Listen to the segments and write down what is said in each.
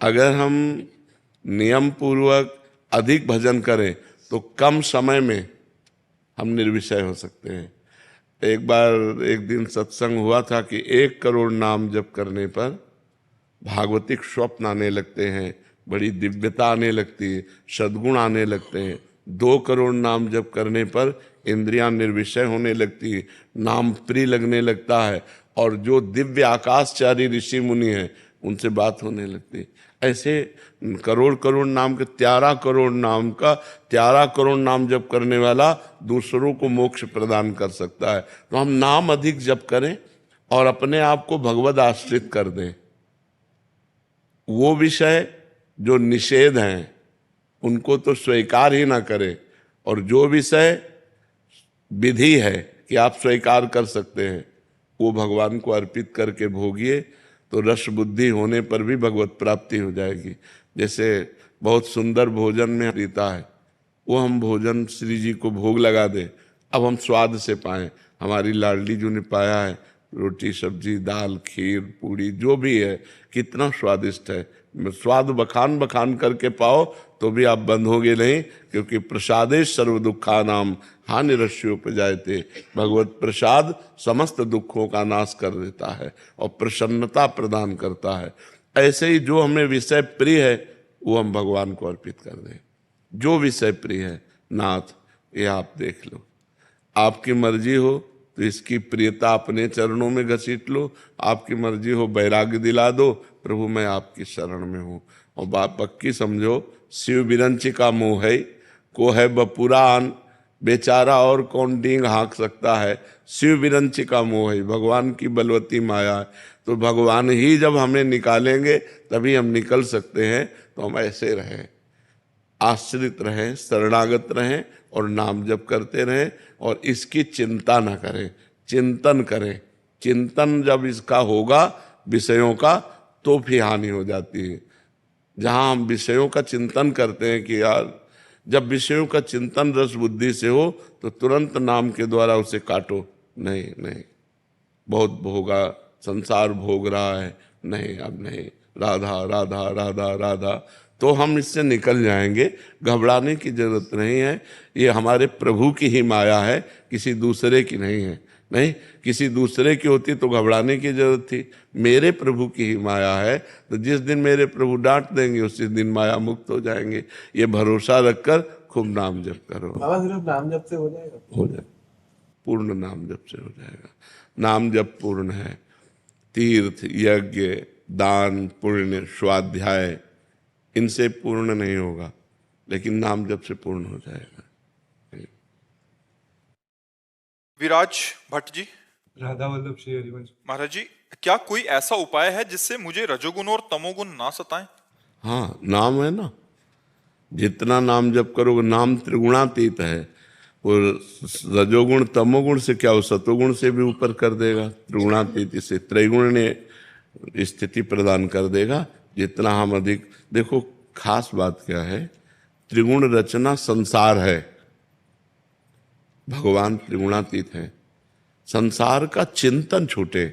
अगर हम नियम पूर्वक अधिक भजन करें तो कम समय में हम निर्विषय हो सकते हैं। एक बार एक दिन सत्संग हुआ था कि 1 करोड़ नाम जप करने पर भागवतिक स्वप्न आने लगते हैं, बड़ी दिव्यता आने लगती है, सद्गुण आने लगते हैं। 2 करोड़ नाम जप करने पर इंद्रियां निर्विषय होने लगती है, नाम प्रिय लगने लगता है, और जो दिव्य आकाशचारी ऋषि मुनि हैं उनसे बात होने लगती है। ऐसे करोड़ करोड़ नाम के 13 करोड़ नाम का 13 करोड़ नाम जप करने वाला दूसरों को मोक्ष प्रदान कर सकता है। तो हम नाम अधिक जप करें और अपने आप को भगवद आश्रित कर दें। वो विषय जो निषेध हैं उनको तो स्वीकार ही ना करें, और जो विषय विधि है कि आप स्वीकार कर सकते हैं वो भगवान को अर्पित करके भोगिए, तो रस बुद्धि होने पर भी भगवत प्राप्ति हो जाएगी। जैसे बहुत सुंदर भोजन में रीता है, वो हम भोजन श्री जी को भोग लगा दें, अब हम स्वाद से पाएं। हमारी लाडली जो ने पाया है, रोटी सब्जी दाल खीर पूड़ी जो भी है कितना स्वादिष्ट है, स्वाद बखान बखान करके पाओ तो भी आप बंधोगे नहीं, क्योंकि प्रसादे सर्व दुखानाम हानि रस्योपजायते। भगवत प्रसाद समस्त दुखों का नाश कर देता है और प्रसन्नता प्रदान करता है। ऐसे ही जो हमें विषय प्रिय है वो हम भगवान को अर्पित कर दें। जो विषय प्रिय है, नाथ ये आप देख लो, आपकी मर्जी हो तो इसकी प्रियता अपने चरणों में घसीट लो, आपकी मर्जी हो वैराग्य दिला दो, प्रभु मैं आपकी शरण में हूँ। और बात पक्की समझो, शिव बिरंची का मोह है को है बपुरान, बेचारा और कौन डींग हाँक सकता है। शिव बिरंची का मोह है, भगवान की बलवती माया है। तो भगवान ही जब हमें निकालेंगे तभी हम निकल सकते हैं। तो हम ऐसे रहें, आश्रित रहें, शरणागत रहें और नाम जप करते रहें, और इसकी चिंता ना करें, चिंतन करें। चिंतन जब इसका होगा विषयों का तो फिर हानि हो जाती है। जहाँ हम विषयों का चिंतन करते हैं कि यार, जब विषयों का चिंतन रस बुद्धि से हो तो तुरंत नाम के द्वारा उसे काटो, नहीं नहीं बहुत भोगा, संसार भोग रहा है, नहीं अब नहीं, राधा राधा राधा राधा, तो हम इससे निकल जाएंगे। घबराने की जरूरत नहीं है, ये हमारे प्रभु की ही माया है, किसी दूसरे की नहीं है। नहीं, किसी दूसरे की होती तो घबराने की जरूरत थी, मेरे प्रभु की ही माया है। तो जिस दिन मेरे प्रभु डांट देंगे उसी दिन माया मुक्त हो जाएंगे। ये भरोसा रखकर खूब नाम जप करो। बाबा सिर्फ नाम जप से हो जाएगा? हो जाए, पूर्ण नाम जप से हो जाएगा। नाम जप पूर्ण है। तीर्थ यज्ञ दान पुण्य स्वाध्याय इनसे पूर्ण नहीं होगा, लेकिन नाम जप से पूर्ण हो जाएगा। विराज भट्ट जी, राधा वल्लभ श्री हरिवंश महाराज जी, क्या कोई ऐसा उपाय है जिससे मुझे रजोगुण और तमोगुण ना सताएं? हाँ, नाम है ना, जितना नाम जप करोगे, नाम त्रिगुणातीत है। वो रजोगुण तमोगुण से क्या, वो सतोगुण से भी ऊपर कर देगा। त्रिगुणातीत से त्रैगुण ने स्थिति प्रदान कर देगा। जितना हम अधिक, देखो खास बात क्या है, त्रिगुण रचना संसार है, भगवान त्रिगुणातीत है। संसार का चिंतन छूटे,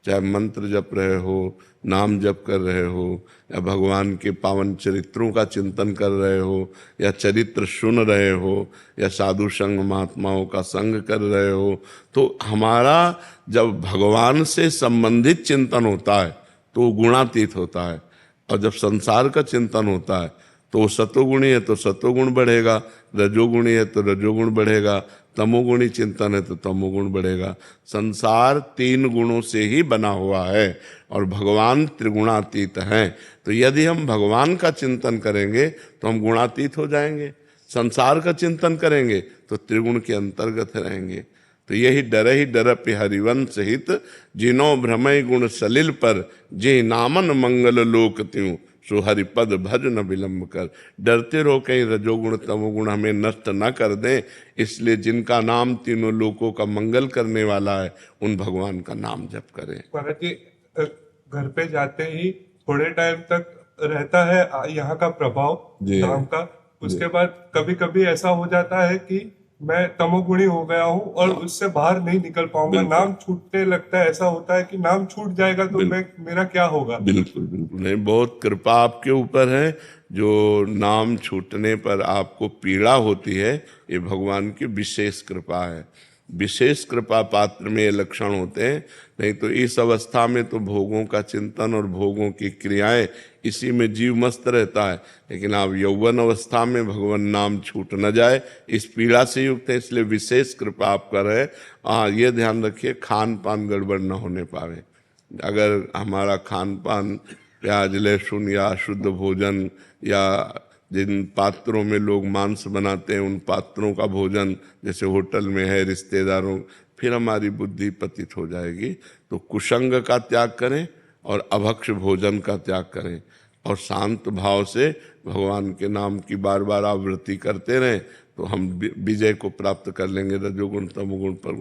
चाहे मंत्र जप रहे हो, नाम जप कर रहे हो, या भगवान के पावन चरित्रों का चिंतन कर रहे हो, या चरित्र सुन रहे हो, या साधु संग महात्माओं का संग कर रहे हो, तो हमारा जब भगवान से संबंधित चिंतन होता है तो वो गुणातीत होता है। और जब संसार का चिंतन होता है तो वो सतोगुणी है तो सतोगुण बढ़ेगा, रजोगुणी है तो रजोगुण बढ़ेगा, तमोगुणी चिंतन है तो तमोगुण बढ़ेगा। संसार 3 गुणों से ही बना हुआ है और भगवान त्रिगुणातीत हैं। तो यदि हम भगवान का चिंतन करेंगे तो हम गुणातीत हो जाएंगे, संसार का चिंतन करेंगे तो त्रिगुण के अंतर्गत रहेंगे। तो यही डरपि हरिवंश हित, जिनो भ्रमय गुण सलिल पर, जे नामन मंगल लोक त्यों, सो हरिपद भज न विलंब कर। डरते रहो कहीं रजोगुण तमोगुण हमें नष्ट न कर दें, इसलिए जिनका नाम तीनों लोकों का मंगल करने वाला है उन भगवान का नाम जप करें। महाराज जी, घर पे जाते ही थोड़े टाइम तक रहता है यहाँ का प्रभाव जी। नाम का, उसके बाद कभी कभी ऐसा हो जाता है कि मैं तमोगुणी हो गया हूँ और उससे बाहर नहीं निकल पाऊंगा। बिल्कुल। नाम छूटने लगता है, ऐसा होता है कि नाम छूट जाएगा तो मेरा क्या होगा। बिल्कुल बिल्कुल नहीं, बहुत कृपा आपके ऊपर है। जो नाम छूटने पर आपको पीड़ा होती है, ये भगवान की विशेष कृपा है। विशेष कृपा पात्र में ये लक्षण होते हैं। नहीं तो इस अवस्था में तो भोगों का चिंतन और भोगों की क्रियाएं, इसी में जीव मस्त रहता है। लेकिन आप यौवन अवस्था में भगवान नाम छूट न जाए, इस पीड़ा से युक्त है, इसलिए विशेष कृपा आप कर रहे। हाँ, ये ध्यान रखिए खान पान गड़बड़ न होने पावे। अगर हमारा खान पान प्याज लहसुन या शुद्ध भोजन, या जिन पात्रों में लोग मांस बनाते हैं उन पात्रों का भोजन जैसे होटल में है, रिश्तेदारों, फिर हमारी बुद्धि पतित हो जाएगी। तो कुसंग का त्याग करें और अभक्ष भोजन का त्याग करें, और शांत भाव से भगवान के नाम की बार बार आवृत्ति करते रहें, तो हम विजय को प्राप्त कर लेंगे। रजोगुण तमोगुण पर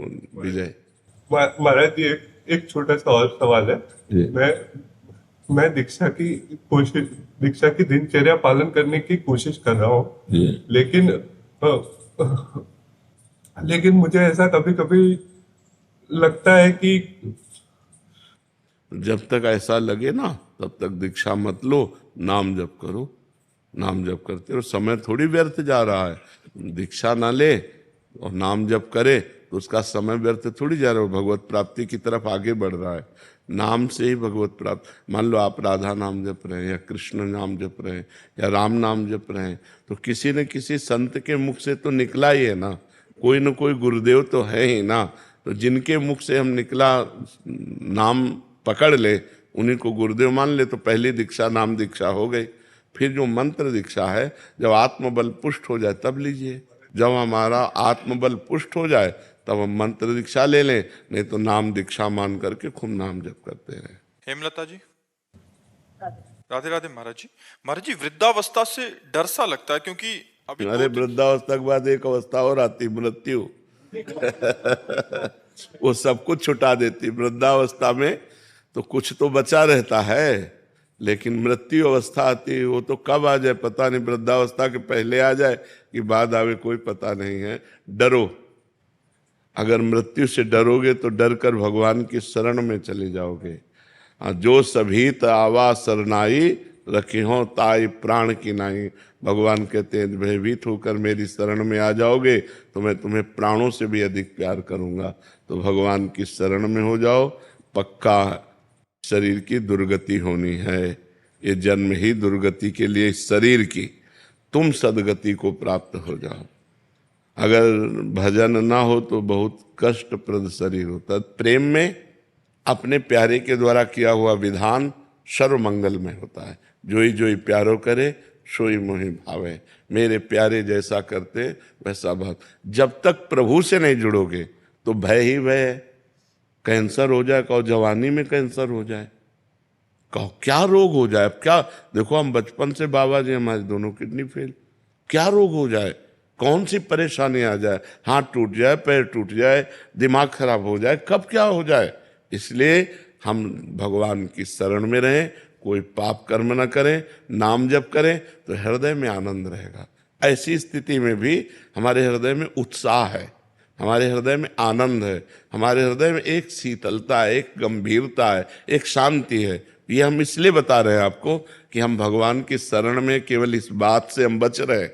विजय। महाराज जी, एक छोटा सा और सवाल है। मैं दीक्षा की दिनचर्या पालन करने की कोशिश कर रहा हूँ, लेकिन लेकिन मुझे ऐसा कभी कभी लगता है कि जब तक ऐसा लगे ना, तब तक दीक्षा मत लो, नाम जप करो। नाम जप करते हो, समय थोड़ी व्यर्थ जा रहा है। दीक्षा ना ले और नाम जप करे तो उसका समय व्यर्थ थोड़ी जा रहा है, भगवत प्राप्ति की तरफ आगे बढ़ रहा है। नाम से ही भगवत प्राप्त। मान लो आप राधा नाम जप रहे हैं, या कृष्ण नाम जप रहे हैं, या राम नाम जप रहे हैं, तो किसी न किसी संत के मुख से तो निकला ही है ना, कोई न कोई गुरुदेव तो है ही ना। तो जिनके मुख से हम निकला नाम पकड़ ले, उन्हीं को गुरुदेव मान ले, तो पहली दीक्षा नाम दीक्षा हो गई। फिर जो मंत्र दीक्षा है, जब आत्मबल पुष्ट हो जाए तब लीजिए। जब हमारा आत्मबल पुष्ट हो जाए तब हम मंत्र दीक्षा ले लें, नहीं तो नाम दीक्षा मान करके खूब नाम जप करते रहे। हेमलता जी, राधे राधे। महाराज जी, महाराज जी, वृद्धावस्था से डर सा लगता है, क्योंकि अभी अरे वृद्धावस्था के बाद एक अवस्था और आती, मृत्यु। वो सब कुछ छुटा देती। वृद्धावस्था में तो कुछ तो बचा रहता है, लेकिन मृत्यु अवस्था आती है, वो तो कब आ जाए पता नहीं। वृद्धावस्था के पहले आ जाए कि बाद आवे, कोई पता नहीं है। डरो, अगर मृत्यु से डरोगे तो डर कर भगवान की शरण में चले जाओगे। जो सभीत आवा सरनाई, रखी हो ताई प्राण की नाई। भगवान कहते हैं भयभीत होकर मेरी शरण में आ जाओगे तो मैं तुम्हें प्राणों से भी अधिक प्यार करूंगा। तो भगवान की शरण में हो जाओ, पक्का शरीर की दुर्गति होनी है। ये जन्म ही दुर्गति के लिए शरीर की, तुम सदगति को प्राप्त हो जाओ। अगर भजन ना हो तो बहुत कष्टप्रद शरीर होता। प्रेम में अपने प्यारे के द्वारा किया हुआ विधान सर्वमंगल में होता है। जोई जोई प्यारो करे सोई मोहि भावे। मेरे प्यारे जैसा करते वैसा भाव। जब तक प्रभु से नहीं जुड़ोगे तो भय ही भय है। कैंसर हो जाए, कहो जवानी में कैंसर हो जाए, कहो क्या रोग हो जाए। अब क्या, देखो हम बचपन से बाबा जी हमारे दोनों किडनी फेल, क्या रोग हो जाए, कौन सी परेशानी आ जाए, हाथ टूट जाए, पैर टूट जाए, दिमाग खराब हो जाए, कब क्या हो जाए। इसलिए हम भगवान की शरण में रहें, कोई पाप कर्म न करें, नाम जप करें तो हृदय में आनंद रहेगा। ऐसी स्थिति में भी हमारे हृदय में उत्साह है, हमारे हृदय में आनंद है, हमारे हृदय में एक शीतलता है, एक गंभीरता है, एक शांति है। ये हम इसलिए बता रहे हैं आपको कि हम भगवान की शरण में केवल इस बात से हम बच रहे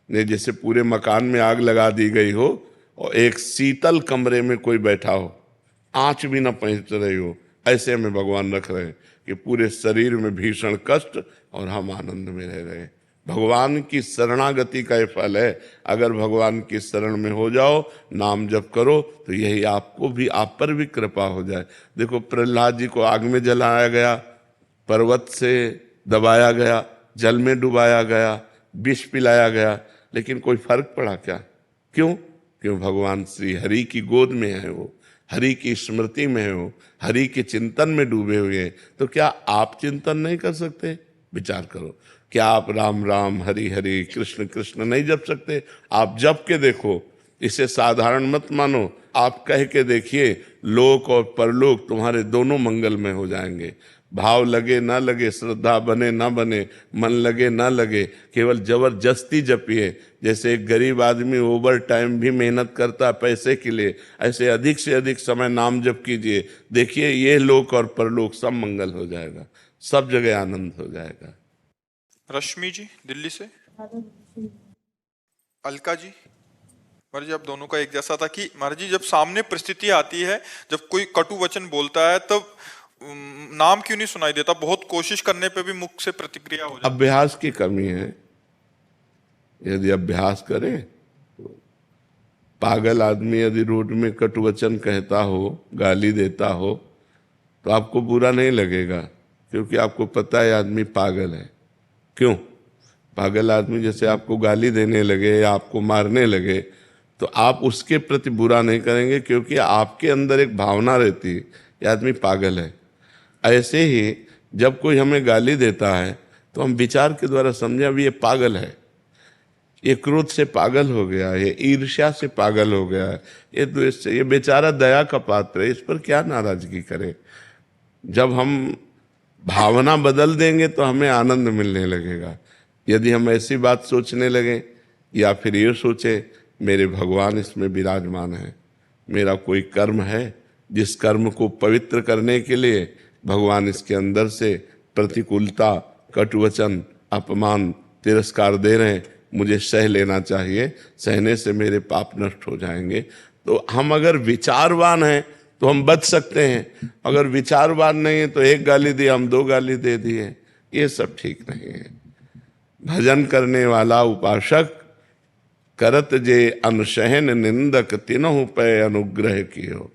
नहीं, जैसे पूरे मकान में आग लगा दी गई हो और एक शीतल कमरे में कोई बैठा हो, आंच भी ना पहुंच रही हो, ऐसे में भगवान रख रहे हैं कि पूरे शरीर में भीषण कष्ट और हम आनंद में रह रहे हैं। भगवान की शरणागति का ये फल है। अगर भगवान की शरण में हो जाओ, नाम जप करो, तो यही आपको भी, आप पर भी कृपा हो जाए। देखो प्रहलाद जी को आग में जलाया गया, पर्वत से दबाया गया, जल में डुबाया गया, विष पिलाया गया, लेकिन कोई फर्क पड़ा क्या? क्यों? क्यों भगवान श्री हरि की गोद में है, वो हरि की स्मृति में है, वो हरि के चिंतन में डूबे हुए हैं। तो क्या आप चिंतन नहीं कर सकते? विचार करो, क्या आप राम राम हरि हरि कृष्ण कृष्ण नहीं जप सकते? आप जप के देखो, इसे साधारण मत मानो, आप कह के देखिए, लोक और परलोक तुम्हारे दोनों मंगल में हो जाएंगे। भाव लगे ना लगे, श्रद्धा बने ना बने, मन लगे ना लगे, केवल जबरदस्ती जपिए। जैसे एक गरीब आदमी ओवर टाइम भी मेहनत करता है पैसे के लिए, ऐसे अधिक से अधिक समय नाम जप कीजिए। देखिए ये लोक और परलोक सब मंगल हो जाएगा, सब जगह आनंद हो जाएगा। रश्मि जी दिल्ली से। अलका जी। महाराज जी आप दोनों का एक जैसा था कि महाराज जी जब सामने परिस्थिति आती है, जब कोई कटु वचन बोलता है, तब नाम क्यों नहीं सुनाई देता? बहुत कोशिश करने पे भी मुख से प्रतिक्रिया हो जाती है। अभ्यास की कमी है। यदि अभ्यास करें तो पागल आदमी यदि रोड में कटु वचन कहता हो, गाली देता हो, तो आपको बुरा नहीं लगेगा, क्योंकि आपको पता है आदमी पागल है। क्यों? पागल आदमी जैसे आपको गाली देने लगे या आपको मारने लगे तो आप उसके प्रति बुरा नहीं करेंगे, क्योंकि आपके अंदर एक भावना रहती है ये आदमी पागल है। ऐसे ही जब कोई हमें गाली देता है तो हम विचार के द्वारा समझे अभी ये पागल है, ये क्रोध से पागल हो गया है, ये ईर्ष्या से पागल हो गया है, ये द्वेष से, ये बेचारा दया का पात्र है, इस पर क्या नाराजगी करें। जब हम भावना बदल देंगे तो हमें आनंद मिलने लगेगा। यदि हम ऐसी बात सोचने लगें या फिर ये सोचे मेरे भगवान इसमें विराजमान है, मेरा कोई कर्म है जिस कर्म को पवित्र करने के लिए भगवान इसके अंदर से प्रतिकूलता, कटुवचन, अपमान, तिरस्कार दे रहे हैं, मुझे सह लेना चाहिए, सहने से मेरे पाप नष्ट हो जाएंगे। तो हम अगर विचारवान हैं तो हम बच सकते हैं, अगर विचारवान नहीं है तो एक गाली दी हम 2 गाली दे दिए, ये सब ठीक नहीं है। भजन करने वाला उपासक करत जे अनुशहन निंदक तिनहु पे अनुग्रह कियो।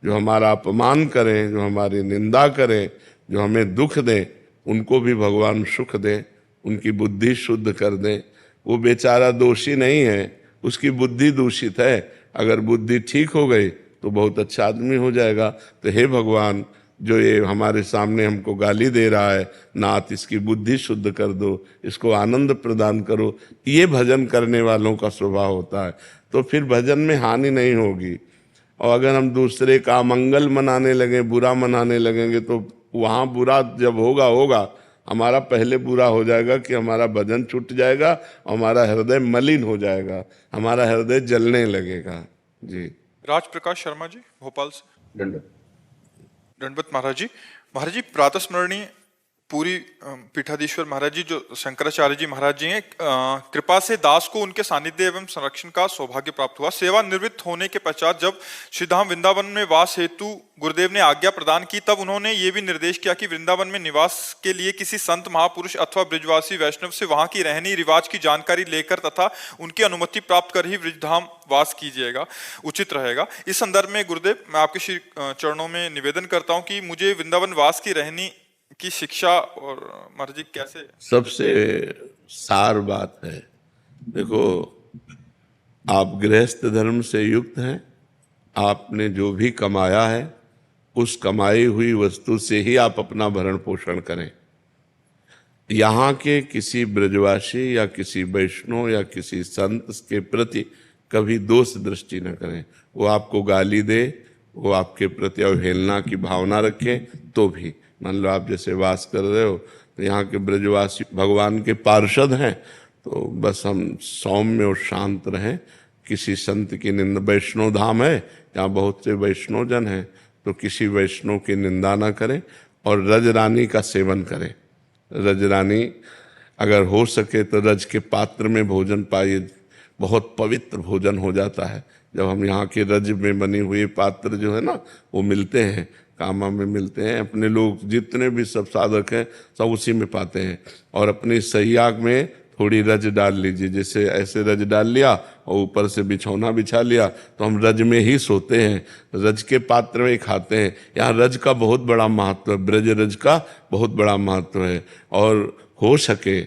जो हमारा अपमान करें, जो हमारी निंदा करें, जो हमें दुख दें, उनको भी भगवान सुख दें, उनकी बुद्धि शुद्ध कर दें। वो बेचारा दोषी नहीं है, उसकी बुद्धि दूषित है, अगर बुद्धि ठीक हो गई तो बहुत अच्छा आदमी हो जाएगा। तो हे भगवान, जो ये हमारे सामने हमको गाली दे रहा है, नाथ इसकी बुद्धि शुद्ध कर दो, इसको आनंद प्रदान करो। ये भजन करने वालों का स्वभाव होता है, तो फिर भजन में हानि नहीं होगी। और अगर हम दूसरे का मंगल मनाने लगे, बुरा मनाने लगेंगे, तो वहाँ बुरा जब होगा हमारा पहले बुरा हो जाएगा कि हमारा भजन छूट जाएगा, हमारा हृदय मलिन हो जाएगा, हमारा हृदय जलने लगेगा। जी। राज प्रकाश शर्मा जी भोपाल से। दंडवत महाराज जी। महाराज जी प्रातः स्मरणीय पूरी पीठाधीश्वर महाराज जी जो शंकराचार्य जी महाराज जी हैं, कृपा से दास को उनके सानिध्य एवं संरक्षण का सौभाग्य प्राप्त हुआ। सेवा निवृत्त होने के पश्चात जब श्रीधाम वृंदावन में वास हेतु गुरुदेव ने आज्ञा प्रदान की, तब उन्होंने ये भी निर्देश किया कि वृंदावन में निवास के लिए किसी संत महापुरुष अथवा ब्रजवासी वैष्णव से वहां की रहनी रिवाज की जानकारी लेकर तथा उनकी अनुमति प्राप्त कर ही ब्रजधाम वास कीजिएगा, उचित रहेगा। इस संदर्भ में गुरुदेव मैं आपके श्री चरणों में निवेदन करता हूँ कि मुझे वृंदावन वास की रहनी की शिक्षा और महाराज जी कैसे। सबसे सार बात है, देखो आप गृहस्थ धर्म से युक्त हैं, आपने जो भी कमाया है उस कमाई हुई वस्तु से ही आप अपना भरण पोषण करें। यहाँ के किसी ब्रजवासी या किसी वैष्णव या किसी संत के प्रति कभी दोष दृष्टि न करें। वो आपको गाली दे, वो आपके प्रति अवहेलना की भावना रखे, तो भी मान लो आप जैसे वास कर रहे हो तो यहाँ के ब्रजवासी भगवान के पार्षद हैं, तो बस हम सौम्य और शांत रहें। किसी संत की निंदा, वैष्णव धाम है यहाँ बहुत से वैष्णव जन हैं, तो किसी वैष्णव की निंदा ना करें और रजरानी का सेवन करें। रजरानी अगर हो सके तो रज के पात्र में भोजन पाइए, बहुत पवित्र भोजन हो जाता है। जब हम यहाँ के रज में बनी हुई पात्र जो है ना वो मिलते हैं, कामा में मिलते हैं, अपने लोग जितने भी सब साधक हैं सब उसी में पाते हैं। और अपनी सैयाग में थोड़ी रज डाल लीजिए, जैसे ऐसे रज डाल लिया और ऊपर से बिछौना बिछा लिया, तो हम रज में ही सोते हैं, रज के पात्र में खाते हैं। यहाँ रज का बहुत बड़ा महत्व है, ब्रज रज का बहुत बड़ा महत्व है। और हो सके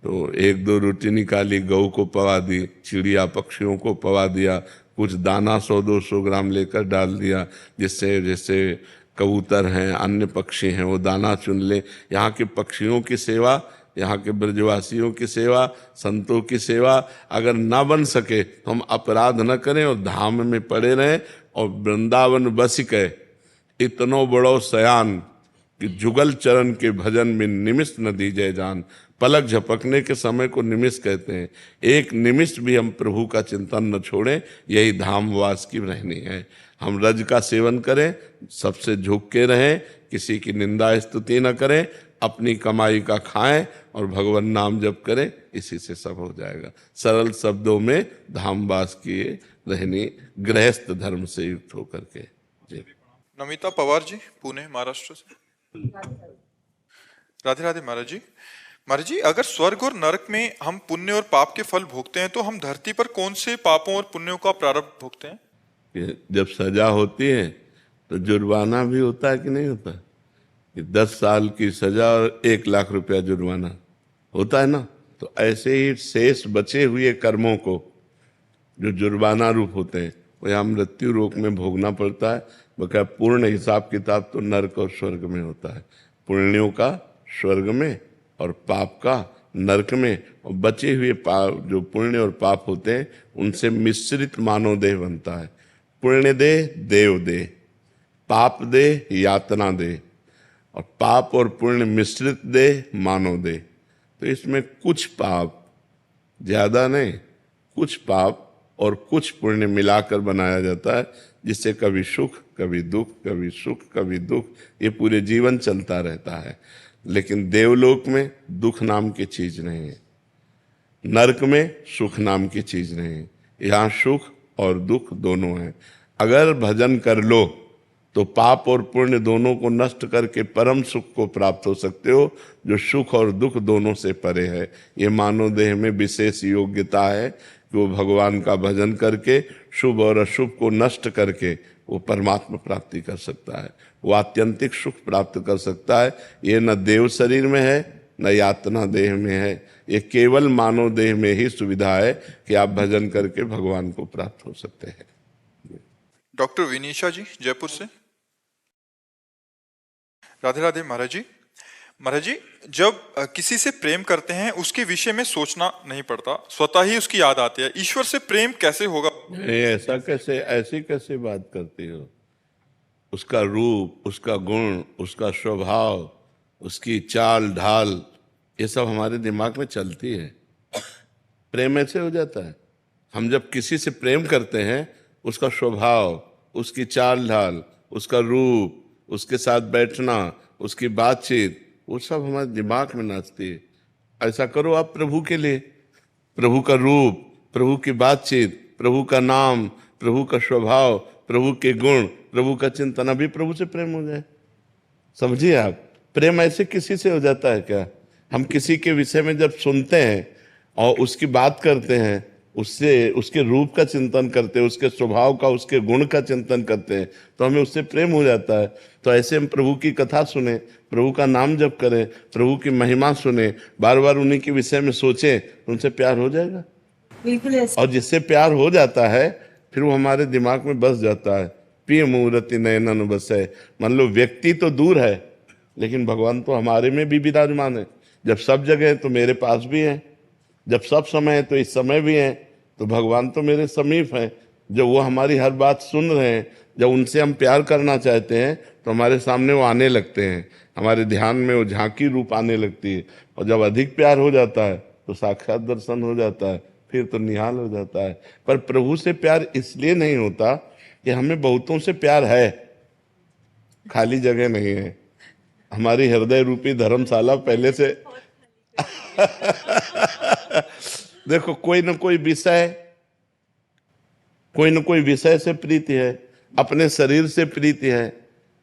तो 1-2 रोटी निकाली, गऊ को पवा दी, चिड़िया पक्षियों को पवा दिया, कुछ दाना 100-200 ग्राम लेकर डाल दिया, जिससे जैसे कबूतर हैं, अन्य पक्षी हैं, वो दाना चुन ले। यहाँ के पक्षियों की सेवा, यहाँ के ब्रजवासियों की सेवा, संतों की सेवा अगर ना बन सके तो हम अपराध न करें और धाम में पड़े रहें। और वृंदावन बस के इतनो बड़ो सयान, कि जुगल चरण के भजन में निमिष न दीजिए जान। पलक झपकने के समय को निमिष कहते हैं। एक निमिष भी हम प्रभु का चिंतन न छोड़ें, यही धामवास की रहनी है। हम रज का सेवन करें, सबसे झुक के रहें, किसी की निंदा स्तुति न करें, अपनी कमाई का खाएं और भगवान नाम जप करें, इसी से सब हो जाएगा। सरल शब्दों में धामवास किए रहनी, गृहस्थ धर्म से युक्त होकर के। जी। नमिता पवार जी, पुणे महाराष्ट्र से। राधे राधे महाराज जी। महाराज जी, अगर स्वर्ग और नरक में हम पुण्य और पाप के फल भोगते हैं तो हम धरती पर कौन से पापों और पुण्यों का प्रारब्ध भोगते हैं? जब सजा होती है तो जुर्माना भी होता है कि नहीं होता? कि 10 साल की सजा और 1 लाख रुपया जुर्माना होता है ना। तो ऐसे ही शेष बचे हुए कर्मों को जो जुर्माना रूप होते हैं वो यहाँ मृत्यु रोग में भोगना पड़ता है। बकाया पूर्ण हिसाब किताब तो नरक और स्वर्ग में होता है। पुण्यों का स्वर्ग में और पाप का नरक में, और बचे हुए पाप जो पुण्य और पाप होते हैं उनसे मिश्रित मानव देह बनता है। पुण्य देह देव देह, पाप देह यातना देह, और पाप और पुण्य मिश्रित देह मानव देह। तो इसमें कुछ पाप, ज्यादा नहीं, कुछ पाप और कुछ पुण्य मिलाकर बनाया जाता है, जिससे कभी सुख कभी दुख, कभी सुख कभी दुख, ये पूरे जीवन चलता रहता है। लेकिन देवलोक में दुख नाम की चीज नहीं है, नरक में सुख नाम की चीज नहीं है। यहाँ सुख और दुख दोनों हैं। अगर भजन कर लो तो पाप और पुण्य दोनों को नष्ट करके परम सुख को प्राप्त हो सकते हो, जो सुख और दुख दोनों से परे है। ये मानव देह में विशेष योग्यता है कि वो भगवान का भजन करके शुभ और अशुभ को नष्ट करके वो परमात्मा प्राप्ति कर सकता है, वो आत्यंतिक सुख प्राप्त कर सकता है। ये न देव शरीर में है न यातना देह में है, ये केवल मानव देह में ही सुविधा है कि आप भजन करके भगवान को प्राप्त हो सकते हैं। डॉक्टर विनीशा जी, जयपुर से। राधे राधे महाराज जी। महाराज जी, जब किसी से प्रेम करते हैं उसके विषय में सोचना नहीं पड़ता, स्वतः ही उसकी याद आती है। ईश्वर से प्रेम कैसे होगा? ऐसा कैसे, ऐसी कैसे बात करती हो? उसका रूप, उसका गुण, उसका स्वभाव, उसकी चाल ढाल, ये सब हमारे दिमाग में चलती है। प्रेम ऐसे हो जाता है। हम जब किसी से प्रेम करते हैं, उसका स्वभाव, उसकी चाल ढाल, उसका रूप, उसके साथ बैठना, उसकी बातचीत, वो सब हमारे दिमाग में नाचती है। ऐसा करो आप प्रभु के लिए। प्रभु का रूप, प्रभु की बातचीत, प्रभु का नाम, प्रभु का स्वभाव, प्रभु के गुण, प्रभु का चिंतन, अभी प्रभु से प्रेम हो जाए। समझिए आप, प्रेम ऐसे किसी से हो जाता है क्या? हम किसी के विषय में जब सुनते हैं और उसकी बात करते हैं, उससे उसके रूप का चिंतन करते हैं, उसके स्वभाव का, उसके गुण का चिंतन करते हैं, तो हमें उससे प्रेम हो जाता है। तो ऐसे हम प्रभु की कथा सुने, प्रभु का नाम जप करें, प्रभु की महिमा सुने, बार बार उन्हीं के विषय में सोचें, तो उनसे प्यार हो जाएगा। बिल्कुल ऐसा। और जिससे प्यार हो जाता है फिर वो हमारे दिमाग में बस जाता है। प्रिय मूर्ति नयनन बसे। मान लो व्यक्ति तो दूर है, लेकिन भगवान तो हमारे में भी विराजमान है। जब सब जगह है तो मेरे पास भी है, जब सब समय है तो इस समय भी है। तो भगवान तो मेरे समीप हैं। जब वो हमारी हर बात सुन रहे हैं, जब उनसे हम प्यार करना चाहते हैं तो हमारे सामने वो आने लगते हैं, हमारे ध्यान में वो झांकी रूप आने लगती है। और जब अधिक प्यार हो जाता है तो साक्षात दर्शन हो जाता है, फिर तो निहाल हो जाता है। पर प्रभु से प्यार इसलिए नहीं होता कि हमें बहुतों से प्यार है, खाली जगह नहीं है। हमारी हृदय रूपी धर्मशाला पहले से देखो, कोई न कोई विषय से प्रीति है, अपने शरीर से प्रीति है,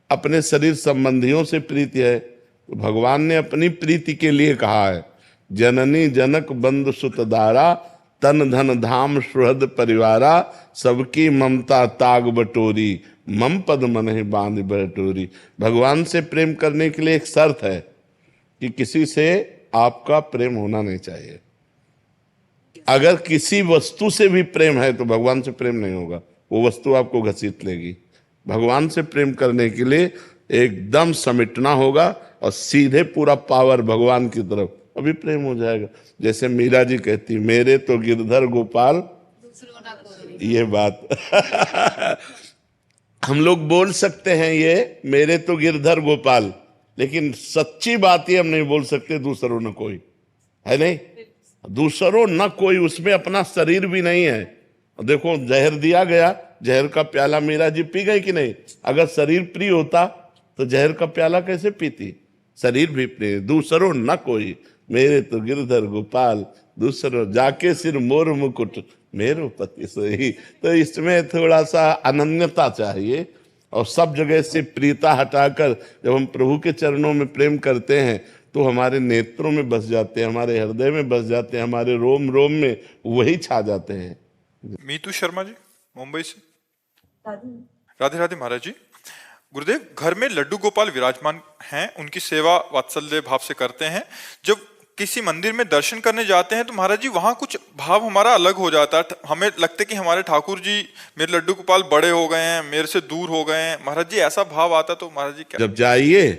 अपने शरीर संबंधियों से प्रीति है। तो भगवान ने अपनी प्रीति के लिए कहा है, जननी जनक बंधु सुत दारा, तन धन धाम सुहृद परिवारा, सबकी ममता ताग बटोरी, मम पद मन ही बांध बटोरी। भगवान से प्रेम करने के लिए एक शर्त है कि किसी से आपका प्रेम होना नहीं चाहिए। अगर किसी वस्तु से भी प्रेम है तो भगवान से प्रेम नहीं होगा, वो वस्तु आपको घसीट लेगी। भगवान से प्रेम करने के लिए एकदम समेटना होगा और सीधे पूरा पावर भगवान की तरफ, अभी प्रेम हो जाएगा। जैसे मीरा जी कहती, मेरे तो गिरधर गोपाल, ये बात हम लोग बोल सकते हैं, ये मेरे तो गिरधर गोपाल, लेकिन सच्ची बात ये हम नहीं बोल सकते दूसरों न कोई है, नहीं दूसरों न कोई, उसमें अपना शरीर भी नहीं है। देखो जहर दिया गया, जहर का प्याला मीरा जी पी गई कि नहीं? अगर शरीर प्रिय होता तो जहर का प्याला कैसे पीती? शरीर भी प्रिय, दूसरों न कोई, मेरे तो गिरधर गोपाल, दूसरों जाके सिर मोर मुकुट मेरो पति सोई। तो इसमें थोड़ा सा अनन्यता चाहिए, और सब जगह से प्रियता हटाकर जब हम प्रभु के चरणों में प्रेम करते हैं तो हमारे नेत्रों में बस जाते हैं, हमारे हृदय में बस जाते हैं, हमारे रोम रोम में वही छा जाते हैं। मीतू शर्मा जी मुंबई से। राधे राधे महाराज जी। गुरुदेव, घर में लड्डू गोपाल विराजमान हैं, उनकी सेवा वात्सल्य भाव से करते हैं। जब किसी मंदिर में दर्शन करने जाते हैं तो महाराज जी वहां कुछ भाव हमारा अलग हो जाता है। हमें लगता है कि हमारे ठाकुर जी, मेरे लड्डू गोपाल बड़े हो गए हैं, मेरे से दूर हो गए हैं। महाराज जी ऐसा भाव आता तो महाराज जी क्या? जब जाइए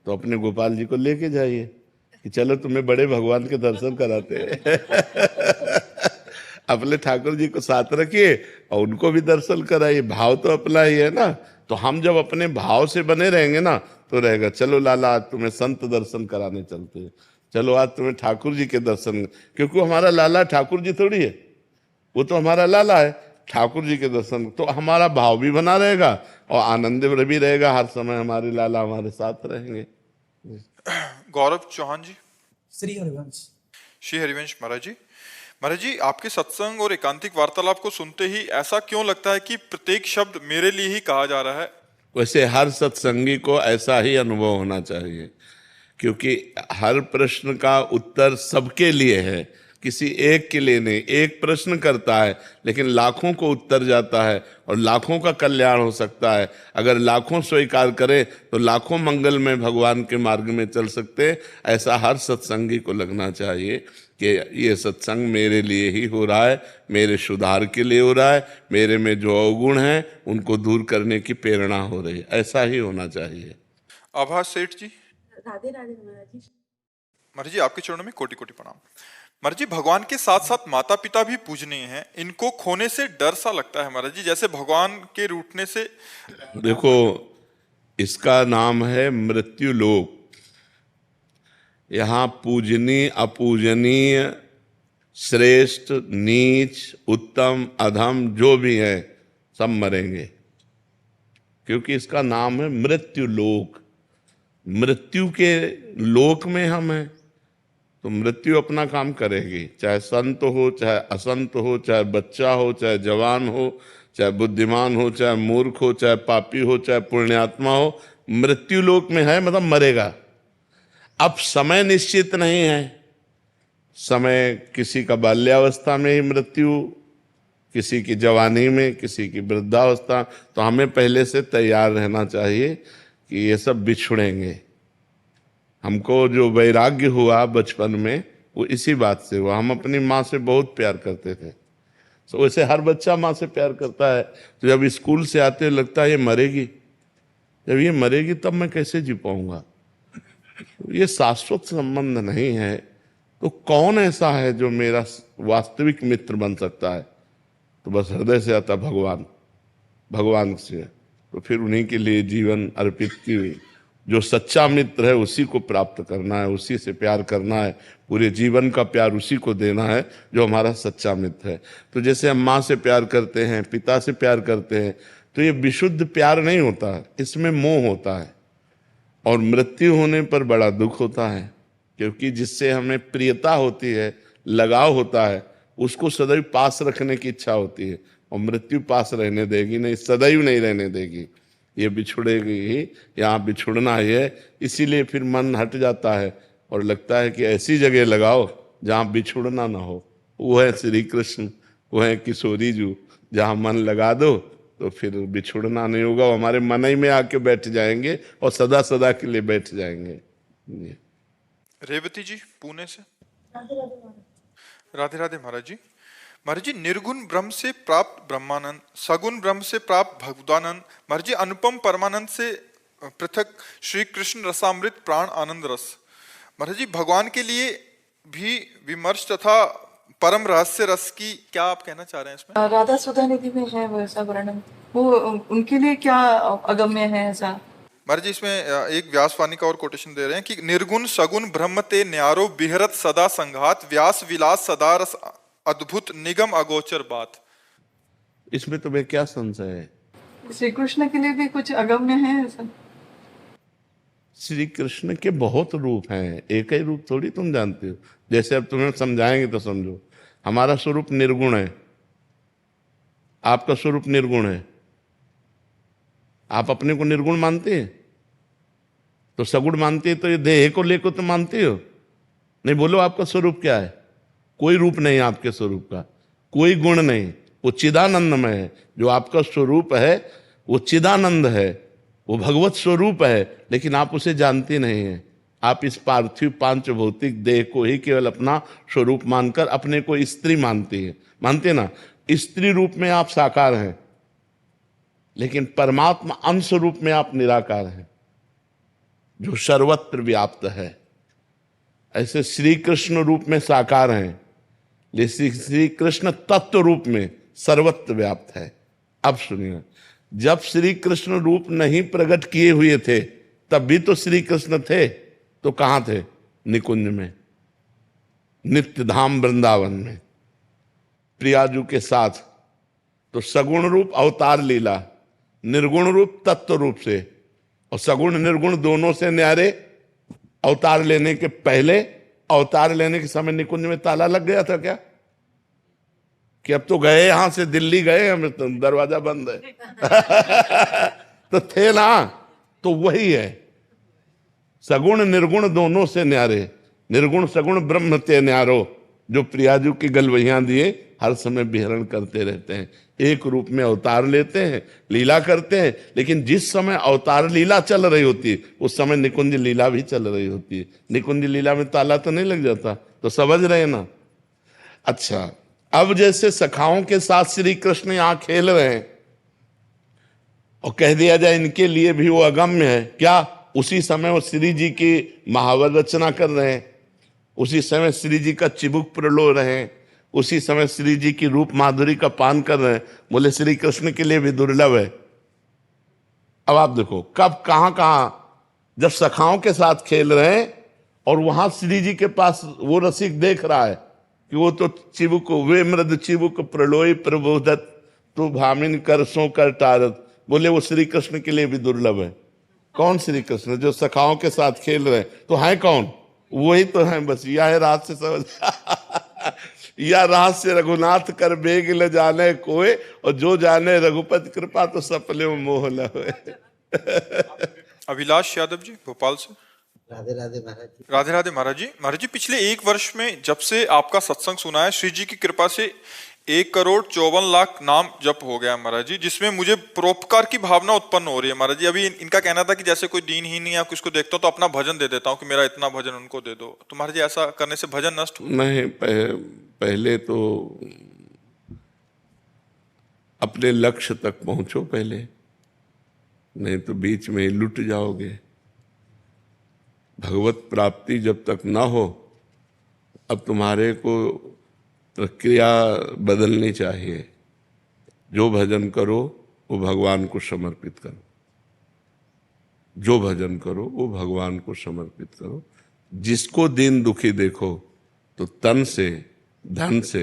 तो अपने गोपाल जी को लेके जाइए कि चलो तुम्हें बड़े भगवान के दर्शन कराते हैं। अपने ठाकुर जी को साथ रखिए और उनको भी दर्शन कराइए, भाव तो अपना ही है ना। तो हम जब अपने भाव से बने रहेंगे ना तो रहेगा, चलो लाला आज तुम्हें संत दर्शन कराने चलते हैं, चलो आज तुम्हें ठाकुर जी के दर्शन, क्योंकि हमारा लाला ठाकुर जी थोड़ी है, वो तो हमारा लाला है। ठाकुर जी के दर्शन तो हमारा भाव भी बना रहेगा और आनंद भी रहेगा, हर समय हमारे लाला हमारे साथ रहेंगे। गौरव चौहान जी। श्री हरिवंश। श्री हरिवंश महाराज जी। महाराज जी, आपके सत्संग और एकांतिक वार्तालाप को सुनते ही ऐसा क्यों लगता है कि प्रत्येक शब्द मेरे लिए ही कहा जा रहा है? वैसे हर सत्संगी को ऐसा ही अनुभव होना चाहिए, क्योंकि हर प्रश्न का उत्तर सबके लिए है, किसी एक के लिए नहीं। एक प्रश्न करता है लेकिन लाखों को उत्तर जाता है और लाखों का कल्याण हो सकता है। अगर लाखों स्वीकार करें तो लाखों मंगल में भगवान के मार्ग में चल सकते हैं। ऐसा हर सत्संगी को लगना चाहिए कि ये सत्संग मेरे लिए ही हो रहा है, मेरे सुधार के लिए हो रहा है, मेरे में जो अवगुण हैं उनको दूर करने की प्रेरणा हो रही है। ऐसा ही होना चाहिए। आभा सेठ जी। राधे राधे महाराज जी। महाराज जी, आपके चरणों में कोटि कोटि प्रणाम। महाराज जी, भगवान के साथ साथ माता पिता भी पूजनीय हैं, इनको खोने से डर सा लगता है महाराज जी, जैसे भगवान के रूठने से। देखो, इसका नाम है मृत्यु लोक। यहाँ पूजनीय अपूजनीय, श्रेष्ठ नीच, उत्तम अधम जो भी है सब मरेंगे, क्योंकि इसका नाम है मृत्यु लोक। मृत्यु के लोक में हम हैं तो मृत्यु अपना काम करेगी, चाहे संत हो, चाहे असंत हो, चाहे बच्चा हो, चाहे जवान हो, चाहे बुद्धिमान हो, चाहे मूर्ख हो, चाहे पापी हो, चाहे पुण्यात्मा हो, मृत्यु लोक में है, मतलब मरेगा। अब समय निश्चित नहीं है, समय किसी का बाल्यावस्था में ही मृत्यु, किसी की जवानी में, किसी की वृद्धावस्था। तो हमें पहले से तैयार रहना चाहिए कि ये सब बिछुड़ेंगे। हमको जो वैराग्य हुआ बचपन में वो इसी बात से हुआ। हम अपनी माँ से बहुत प्यार करते थे, तो वैसे हर बच्चा माँ से प्यार करता है। तो जब स्कूल से आते लगता है ये मरेगी, जब ये मरेगी तब मैं कैसे जी पाऊंगा। ये शाश्वत संबंध नहीं है। तो कौन ऐसा है जो मेरा वास्तविक मित्र बन सकता है? तो बस हृदय से आता भगवान, भगवान से। तो फिर उन्हीं के लिए जीवन अर्पित की हुई। जो सच्चा मित्र है उसी को प्राप्त करना है, उसी से प्यार करना है, पूरे जीवन का प्यार उसी को देना है जो हमारा सच्चा मित्र है। तो जैसे हम माँ से प्यार करते हैं, पिता से प्यार करते हैं, तो ये विशुद्ध प्यार नहीं होता है, इसमें मोह होता है। और मृत्यु होने पर बड़ा दुख होता है, क्योंकि जिससे हमें प्रियता होती है, लगाव होता है, उसको सदैव पास रखने की इच्छा होती है। और मृत्यु पास रहने देगी नहीं, सदैव नहीं रहने देगी, ये बिछुड़ेगी ही, यहाँ बिछुड़ना ही है। इसीलिए फिर मन हट जाता है और लगता है कि ऐसी जगह लगाओ जहाँ बिछुड़ना ना हो। वो है श्री कृष्ण, वो है किशोरी जी। जहाँ मन लगा दो तो फिर बिछुड़ना नहीं होगा, वो हमारे मन ही में आके बैठ जाएंगे और सदा सदा के लिए बैठ जाएंगे। रेवती जी पुणे से। राधे राधे महाराज। राधे राधे महाराज जी। महाराज जी, निर्गुण ब्रह्म से प्राप्त ब्रह्मानंद, सगुण ब्रह्म से प्राप्त भगवदानंद, महाराज जी अनुपम परमानंद से पृथक श्री कृष्ण रसामृत प्राण आनंद रस। महाराज जी, भगवान के लिए भी विमर्श तथा परम रहस्य रस की क्या आप कहना चाह रहे हैं इसमें? राधा सुधा निधि में है वैसा वर्णन, वो उनके लिए क्या अगम्य है ऐसा? महाराज जी इसमें एक व्यासवाणी का और कोटेशन दे रहे हैं कि निर्गुण सगुण ब्रह्म ते न्यारो बिहरत सदा संघात व्यास विलास सदा रस अद्भुत निगम अगोचर बात। इसमें तुम्हें क्या संशय है? श्री कृष्ण के लिए भी कुछ अगम्य है ऐसा? श्री कृष्ण के बहुत रूप हैं, एक ही रूप थोड़ी तुम जानते हो। जैसे अब तुम्हें समझाएंगे तो समझो। हमारा स्वरूप निर्गुण है, आपका स्वरूप निर्गुण है। आप अपने को निर्गुण मानते हैं तो सगुण मानते हैं, तो ये देह को लेकर तो मानते हो नहीं। बोलो आपका स्वरूप क्या है? कोई रूप नहीं आपके स्वरूप का, कोई गुण नहीं, वो चिदानंदमय है। जो आपका स्वरूप है वो चिदानंद है, वो भगवत स्वरूप है, लेकिन आप उसे जानते नहीं हैं। आप इस पार्थिव पांच भौतिक देह को ही केवल अपना स्वरूप मानकर अपने को स्त्री मानते हैं। मानते ना, स्त्री रूप में आप साकार हैं, लेकिन परमात्मा अंश रूप में आप निराकार हैं, जो सर्वत्र व्याप्त है। ऐसे श्री कृष्ण रूप में साकार हैं, लेकिन श्री कृष्ण तत्व रूप में सर्वत्र व्याप्त है। अब सुनिए, जब श्री कृष्ण रूप नहीं प्रकट किए हुए थे तब भी तो श्री कृष्ण थे। तो कहां थे? निकुंज में, नित्य धाम वृंदावन में प्रियाजू के साथ। तो सगुण रूप अवतार लीला, निर्गुण रूप तत्व रूप से, और सगुण निर्गुण दोनों से न्यारे। अवतार लेने के पहले, अवतार लेने के समय निकुंज में ताला लग गया था क्या? कि अब तो गए यहां से दिल्ली गए, हमें तो दरवाजा बंद है तो थे ना। तो वही है, सगुण निर्गुण दोनों से न्यारे, निर्गुण सगुण ब्रह्म ते न्यारो, जो प्रियाजू की गलवहियां दिए हर समय विहरण करते रहते हैं। एक रूप में अवतार लेते हैं, लीला करते हैं, लेकिन जिस समय अवतार लीला चल रही होती है उस समय निकुंज लीला भी चल रही होती है। निकुंज लीला में ताला तो नहीं लग जाता, तो समझ रहे ना। अच्छा, अब जैसे सखाओं के साथ श्री कृष्ण यहां खेल रहे हैं और कह दिया जाए इनके लिए भी वो अगम्य है क्या? उसी समय वो श्री जी की महावर रचना कर रहे हैं, उसी समय श्री जी का चिबुक प्रलो रहे हैं, उसी समय श्री जी की रूप माधुरी का पान कर रहे हैं। बोले श्री कृष्ण के लिए भी दुर्लभ है। अब आप देखो कब कहां कहां, जब सखाओं के साथ खेल रहे हैं और वहां श्री जी के पास वो रसिक देख रहा है कि वो तो चिबुक, वे मृद चिबुक प्रलोय प्रबोधत तो भामिन कर सो कर टारत। बोले वो श्री कृष्ण के लिए भी दुर्लभ है। कौन श्री कृष्ण? जो सखाओं के साथ खेल रहे हैं। तो है कौन? वही तो है, बस यह है रहस्य समझ या रहस्य रघुनाथ कर बेग ले जाने कोई, और जो जाने रघुपति कृपा तो सपले में मोह न होए। अभिलाष यादव जी भोपाल से। राधे राधे महाराज जी। राधे राधे महाराज जी। महाराज जी पिछले एक वर्ष में जब से आपका सत्संग सुना है, श्री जी की कृपा से 1,54,00,000 नाम जप हो गया महाराज जी, जिसमें मुझे परोपकार की भावना उत्पन्न हो रही है महाराज जी। अभी इनका कहना था कि जैसे कोई दीनहीन या किसको देखता हूं तो अपना भजन दे देता हूं कि मेरा इतना भजन उनको दे दो। तो महाराज जी ऐसा करने से भजन नष्ट नहीं, पहले तो अपने लक्ष्य तक पहुंचो पहले, नहीं तो बीच में ही लुट जाओगे। भगवत प्राप्ति जब तक ना हो, अब तुम्हारे को प्रक्रिया बदलनी चाहिए। जो भजन करो वो भगवान को समर्पित करो, जो भजन करो वो भगवान को समर्पित करो। जिसको दीन दुखी देखो तो तन से धन से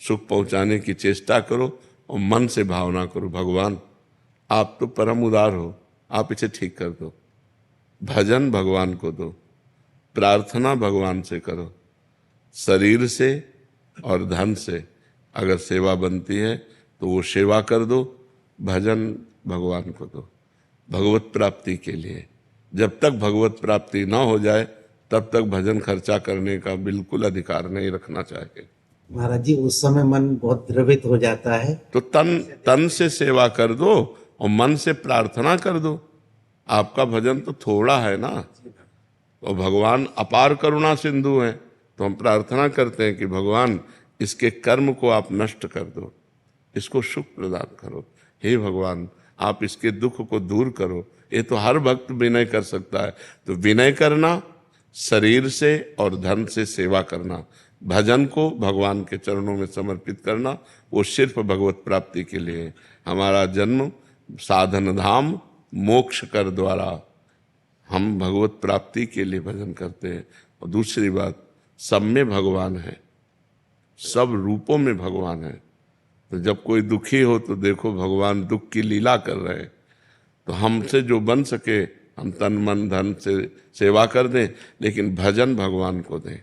सुख पहुंचाने की चेष्टा करो और मन से भावना करो, भगवान आप तो परम उदार हो, आप इसे ठीक कर दो। भजन भगवान को दो, प्रार्थना भगवान से करो। शरीर से और धन से अगर सेवा बनती है तो वो सेवा कर दो, भजन भगवान को दो भगवत प्राप्ति के लिए। जब तक भगवत प्राप्ति ना हो जाए तब तक भजन खर्चा करने का बिल्कुल अधिकार नहीं रखना चाहिए। महाराज जी उस समय मन बहुत द्रवित हो जाता है, तो तन से सेवा कर दो और मन से प्रार्थना कर दो। आपका भजन तो थोड़ा है ना, और भगवान अपार करुणा सिंधु हैं, तो हम प्रार्थना करते हैं कि भगवान इसके कर्म को आप नष्ट कर दो, इसको सुख प्रदान करो। हे भगवान आप इसके दुख को दूर करो। ये तो हर भक्त विनय कर सकता है। तो विनय करना, शरीर से और धन से सेवा करना, भजन को भगवान के चरणों में समर्पित करना, वो सिर्फ भगवत प्राप्ति के लिए। हमारा जन्म साधन धाम मोक्ष कर द्वारा, हम भगवत प्राप्ति के लिए भजन करते हैं। और दूसरी बात, सब में भगवान है, सब रूपों में भगवान है। तो जब कोई दुखी हो तो देखो भगवान दुख की लीला कर रहे हैं। तो हमसे जो बन सके हम तन मन धन से सेवा कर दें, लेकिन भजन भगवान को दें।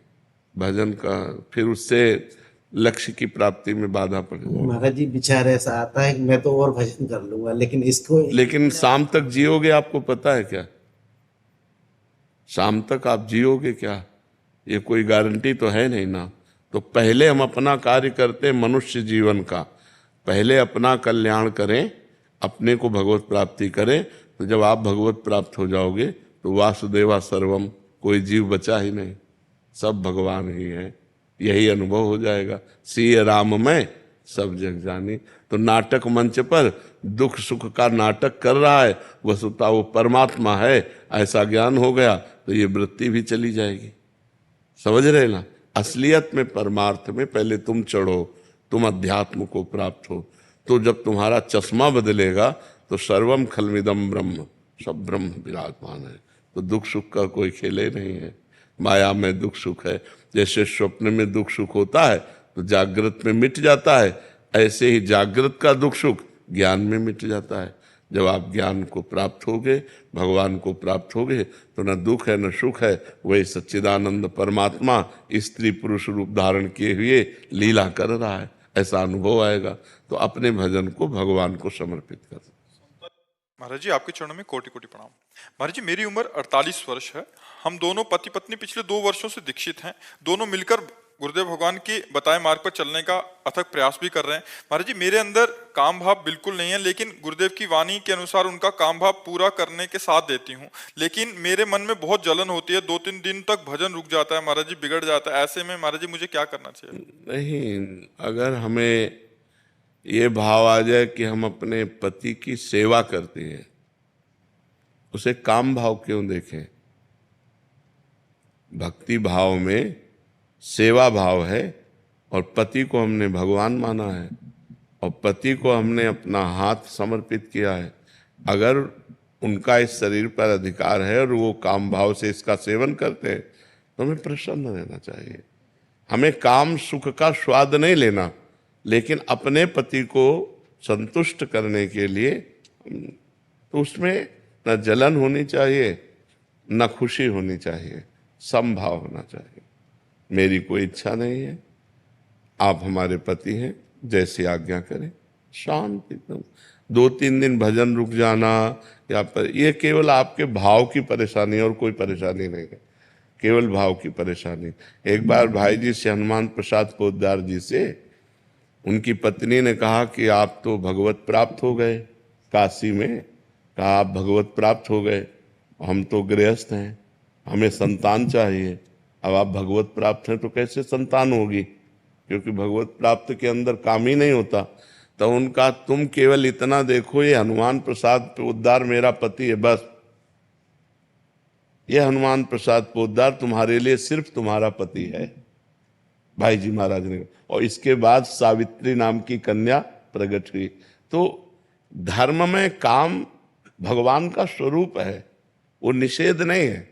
भजन का फिर उससे लक्ष्य की प्राप्ति में बाधा पड़ जाए। महाराज जी विचार ऐसा आता है कि मैं तो और भजन कर लूंगा, लेकिन इसको लेकिन शाम तक जियोगे आपको पता है क्या? शाम तक आप जियोगे क्या, ये कोई गारंटी तो है नहीं ना। तो पहले हम अपना कार्य करते हैं मनुष्य जीवन का, पहले अपना कल्याण करें, अपने को भगवत प्राप्ति करें। तो जब आप भगवत प्राप्त हो जाओगे तो वासुदेवा सर्वम, कोई जीव बचा ही नहीं, सब भगवान ही है। यही अनुभव हो जाएगा। सिय राम में सब जग जानी। तो नाटक मंच पर दुख सुख का नाटक कर रहा है, वस्तुतः वो परमात्मा है, ऐसा ज्ञान हो गया तो ये वृत्ति भी चली जाएगी। समझ रहे ना? असलियत में परमार्थ में पहले तुम चढ़ो, तुम अध्यात्म को प्राप्त हो। तो जब तुम्हारा चश्मा बदलेगा तो सर्वम खलमिदम ब्रह्म, सब ब्रह्म विराजमान है। तो दुख सुख का कोई खेल ही नहीं है। माया में दुख सुख है। जैसे स्वप्न में दुख सुख होता है तो जागृत में मिट जाता है, ऐसे ही जागृत का दुख सुख ज्ञान में मिट जाता है। जब आप ज्ञान को प्राप्त होगे, भगवान को प्राप्त होगे, तो न दुख है न सुख है, वही सच्चिदानंद परमात्मा स्त्री पुरुष रूप धारण किए हुए लीला कर रहा है, ऐसा अनुभव आएगा। तो अपने भजन को भगवान को समर्पित कर। महाराज जी आपके चरणों में कोटि कोटि प्रणाम। महाराज जी मेरी उम्र 48 वर्ष है। हम दोनों पति पत्नी पिछले 2 वर्षों से दीक्षित हैं। दोनों मिलकर गुरुदेव भगवान के बताए मार्ग पर चलने का अथक प्रयास भी कर रहे हैं। महाराज जी मेरे अंदर काम भाव बिल्कुल नहीं है, लेकिन गुरुदेव की वाणी के अनुसार उनका काम भाव पूरा करने के साथ देती हूँ। लेकिन मेरे मन में बहुत जलन होती है, 2-3 दिन तक भजन रुक जाता है महाराज जी, बिगड़ जाता है। ऐसे में महाराज जी मुझे क्या करना चाहिए? नहीं, अगर हमें ये भाव आ जाए कि हम अपने पति की सेवा करते हैं, उसे काम भाव क्यों देखें? भक्ति भाव में सेवा भाव है, और पति को हमने भगवान माना है, और पति को हमने अपना हाथ समर्पित किया है। अगर उनका इस शरीर पर अधिकार है और वो काम भाव से इसका सेवन करते हैं तो हमें प्रसन्न रहना चाहिए। हमें काम सुख का स्वाद नहीं लेना, लेकिन अपने पति को संतुष्ट करने के लिए तो उसमें न जलन होनी चाहिए न खुशी होनी चाहिए, समभाव होना चाहिए। मेरी कोई इच्छा नहीं है, आप हमारे पति हैं, जैसी आज्ञा करें। शांति एकदम। 2-3 दिन भजन रुक जाना या पर, ये केवल आपके भाव की परेशानी और कोई परेशानी नहीं है, केवल भाव की परेशानी। एक बार भाई जी से, हनुमान प्रसाद पोद्दार जी से, उनकी पत्नी ने कहा कि आप तो भगवत प्राप्त हो गए काशी में। कहा आप भगवत प्राप्त हो गए, हम तो गृहस्थ हैं, हमें संतान चाहिए। अब आप भगवत प्राप्त हैं तो कैसे संतान होगी, क्योंकि भगवत प्राप्त के अंदर काम ही नहीं होता। तो उनका तुम केवल इतना देखो, ये हनुमान प्रसाद पोद्दार मेरा पति है, बस ये हनुमान प्रसाद पोद्दार तुम्हारे लिए सिर्फ तुम्हारा पति है, भाई जी महाराज ने। और इसके बाद सावित्री नाम की कन्या प्रकट हुई। तो धर्म में काम भगवान का स्वरूप है, वो निषेध नहीं है।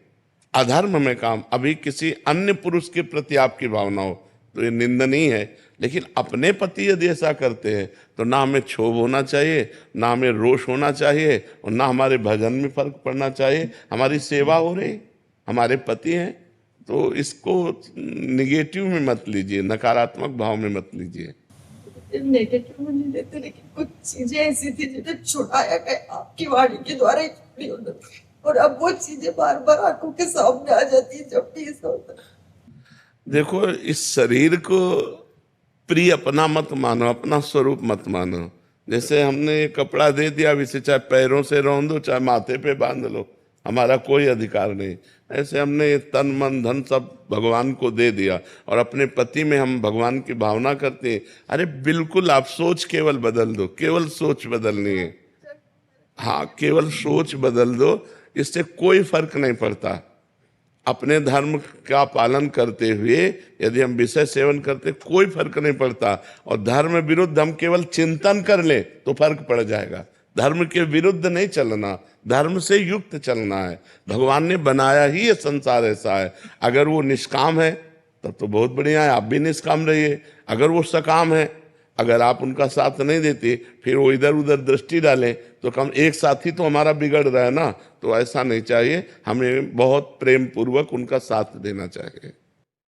अधर्म में काम, अभी किसी अन्य पुरुष के प्रति आपकी भावना हो तो ये निंदनीय है, लेकिन अपने पति यदि ऐसा करते हैं तो ना हमें क्षोभ होना चाहिए, ना हमें रोष होना चाहिए, और ना हमारे भजन में फर्क पड़ना चाहिए। हमारी सेवा हो रही, हमारे पति हैं, तो इसको निगेटिव में मत लीजिए, नकारात्मक भाव में मत लीजिए। नेगेटिव में नहीं लेते, लेकिन कुछ चीजें ऐसी थी जिन्हें छुड़ाया गया आपकी वाणी के द्वारा ही छुड़ी उन्होंने, और अब वो चीजें बार बार आंखों के सामने आ जाती है जब भी ऐसा होता है। देखो, इस शरीर को प्रिय अपना मत मानो, अपना स्वरूप मत मानो। जैसे हमने ये कपड़ा दे दिया, अब इसे चाहे पैरों से रौंद दो चाहे माथे पे बांध लो, हमारा कोई अधिकार नहीं। ऐसे हमने तन मन धन सब भगवान को दे दिया, और अपने पति में हम भगवान की भावना करते हैं। अरे बिल्कुल, आप सोच केवल बदल दो, केवल सोच बदलनी है। हाँ, केवल सोच बदल दो, इससे कोई फर्क नहीं पड़ता। अपने धर्म का पालन करते हुए यदि हम विषय सेवन करते, कोई फर्क नहीं पड़ता। और धर्म विरुद्ध हम केवल चिंतन कर ले तो फर्क पड़ जाएगा। धर्म के विरुद्ध नहीं चलना, धर्म से युक्त चलना है। भगवान ने बनाया ही ये संसार ऐसा है। अगर वो निष्काम है तब तो बहुत बढ़िया है, आप भी निष्काम रहिए। अगर वो सकाम है, अगर आप उनका साथ नहीं देते, फिर वो इधर उधर दृष्टि डालें तो कम एक साथी तो हमारा बिगड़ रहा है ना। तो ऐसा नहीं चाहिए, हमें बहुत प्रेम पूर्वक उनका साथ देना चाहिए।